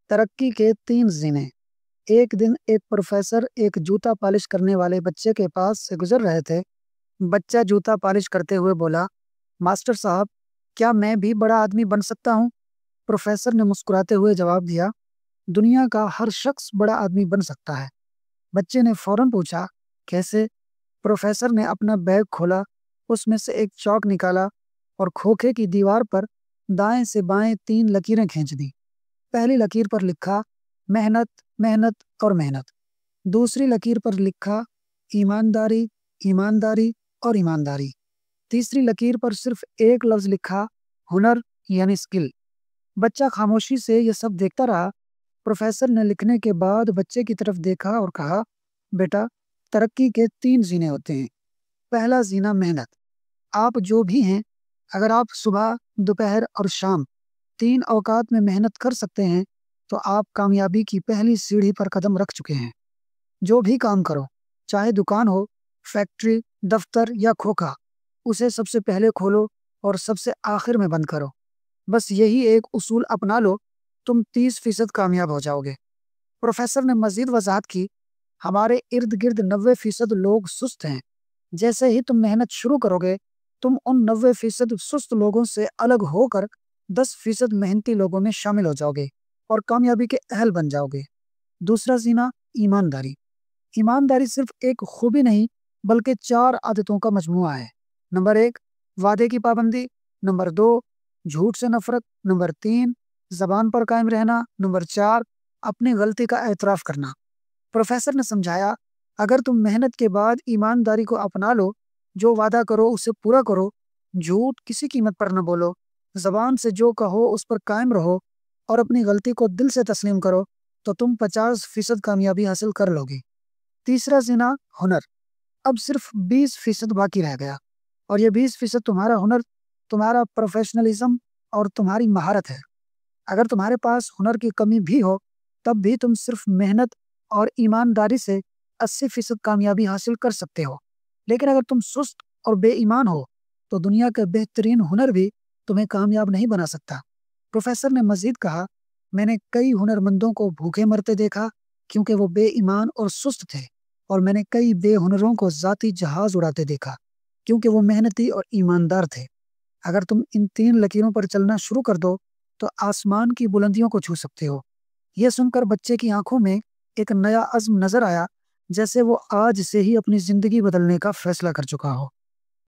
ترقی کے 3 زینے۔ ایک دن ایک پروفیسر ایک جوتا پالش کرنے والے بچے کے پاس سے گزر رہے تھے۔ بچہ جوتا پالش کرتے ہوئے بولا، ماسٹر صاحب، کیا میں بھی بڑا آدمی بن سکتا ہوں؟ پروفیسر نے مسکراتے ہوئے جواب دیا، دنیا کا ہر شخص بڑا آدمی بن سکتا ہے۔ بچے نے فوراً پوچھا، کیسے؟ پروفیسر نے اپنا بیگ کھولا، اس میں سے ایک چاک نکالا اور کھوکھے کی دیوار پر دائیں سے بائیں 3 لکیریں کھینچ دیں۔ پہلی لکیر پر لکھا محنت، محنت اور محنت۔ دوسری لکیر پر لکھا ایمانداری، ایمانداری اور ایمانداری۔ تیسری لکیر پر صرف ایک لفظ لکھا ہنر یعنی اسکل۔ بچہ خاموشی سے یہ سب دیکھتا رہا۔ پروفیسر نے لکھنے کے بعد بچے کی طرف دیکھا اور کہا، بیٹا، ترقی کے 3 زینے ہوتے ہیں۔ پہلا زینہ محنت۔ آپ جو بھی ہیں، اگر آپ صبح، دوپہر اور شام 3 اوقات میں محنت کر سکتے ہیں تو آپ کامیابی کی پہلی سیڑھی پر قدم رکھ چکے ہیں۔ جو بھی کام کرو، چاہے دکان ہو، فیکٹری، دفتر یا کھوکھا، اسے سب سے پہلے کھولو اور سب سے آخر میں بند کرو۔ بس یہی ایک اصول اپنا لو، تم 30% کامیاب ہو جاؤ گے۔ پروفیسر نے مزید وضاحت کی، ہمارے ارد گرد 90% لوگ سست ہیں۔ جیسے ہی تم محنت شروع کرو گے، تم ان 90% سست لوگوں سے الگ ہو کر 10% محنتی لوگوں میں شامل ہو جاؤ گے اور کامیابی کے اہل بن جاؤ گے۔ دوسرا زینہ ایمانداری۔ ایمانداری صرف ایک خوبی نہیں بلکہ 4 عادتوں کا مجموعہ ہے۔ نمبر 1، وعدے کی پابندی۔ نمبر 2، جھوٹ سے نفرت۔ نمبر 3، زبان پر قائم رہنا۔ نمبر 4، اپنی غلطی کا اعتراف کرنا۔ پروفیسر نے سمجھایا، اگر تم محنت کے بعد ایمانداری کو اپنا لو، جو وعدہ کرو اسے پورا کرو، جھوٹ کسی قیمت پر نہ بولو، زبان سے جو کہو اس پر قائم رہو اور اپنی غلطی کو دل سے تسلیم کرو، تو تم 50% کامیابی حاصل کر لو گے۔ تیسرا زینہ ہنر۔ اب صرف 20% باقی رہ گیا، اور یہ 20% تمہارا ہنر، تمہارا پروفیشنلزم اور تمہاری مہارت ہے۔ اگر تمہارے پاس ہنر کی کمی بھی ہو، تب بھی تم صرف محنت اور ایمانداری سے 80% کامیابی حاصل کر سکتے ہو۔ لیکن اگر تم سست اور بے ایمان ہو تو دنیا کا بہترین ہنر بھی تمہیں کامیاب نہیں بنا سکتا۔ پروفیسر نے مزید کہا، میں نے کئی ہنر مندوں کو بھوکے مرتے دیکھا کیونکہ وہ بے ایمان اور سست تھے، اور میں نے کئی بے ہنروں کو ذاتی جہاز اڑاتے دیکھا کیونکہ وہ محنتی اور ایماندار تھے۔ اگر تم ان 3 لکیروں پر چلنا شروع کر دو تو آسمان کی بلندیوں کو چھو سکتے ہو۔ یہ سن کر بچے کی آنکھوں میں ایک نیا عزم نظر آیا، جیسے وہ آج سے ہی اپنی زندگی بدلنے کا فیصلہ کر چکا ہو۔